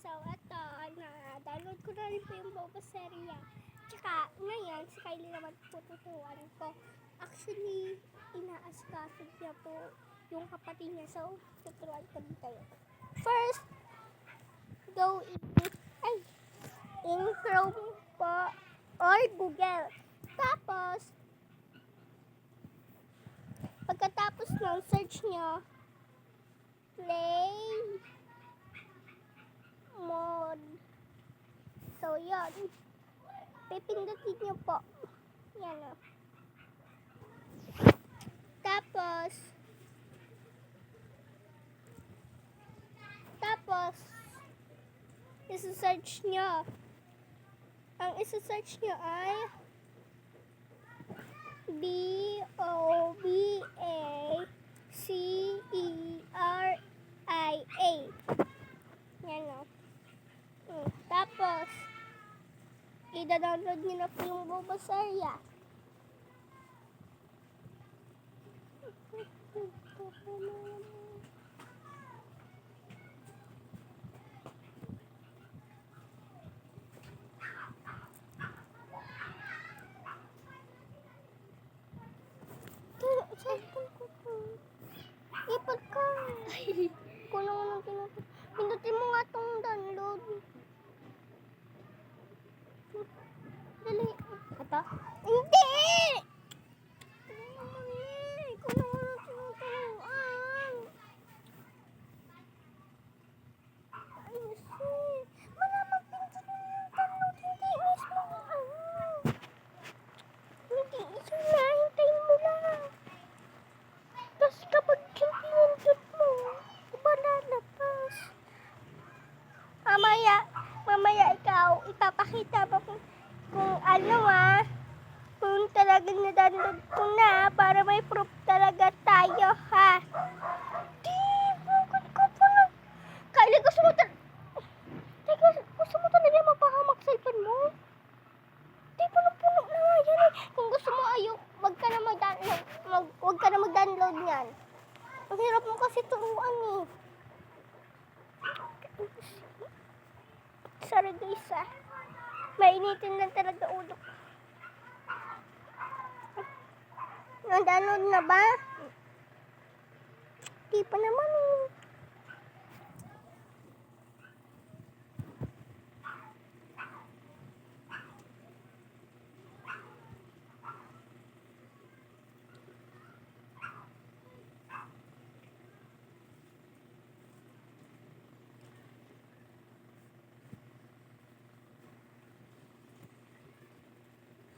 So, eto, na-download ko na rin po yung Bobaseria. Tsaka, ngayon, si Kylie naman po tuturuan ko. Actually, inaasikaso niya po yung kapatid niya. So, tuturuan ko din kayo. First, go in Chrome po or Google. Tapos, pagkatapos ng search nyo, play mode. So, yun. Pipindutin nyo po. Yan o. Tapos, isa-search nyo. Ang isa-search nyo ay Bobaseria. Yan o. Tapos, i-download nyo na po yung Bobaseria. Ipad ka. Kung naman ang pinapit. Pindutin mo nga itong download. Dali. Ito? Hindi! Kung naman ang tinuturuan. Ayos eh. Malamang pindutin mo yung download. Hindi mismo. Hindi. Isa na. Hintayin mo lang. Tapos kapag pinindot mo, iba lalabas. Mamaya ikaw, ipapakita mo kung kung talagang na-download ko na para may proof talaga tayo, ha? Di, bukod ko po na. Kylie, gusto mo talaga mapahamak sa cellphone mo? Di, puno-puno na nga yan eh. Kung gusto mo, wag ka na mag-download yan. Ang hirap mo kasi turuan eh. Sorry guys ah. Mainitin lang talaga ulo. Na-download na ba? Di pa naman eh.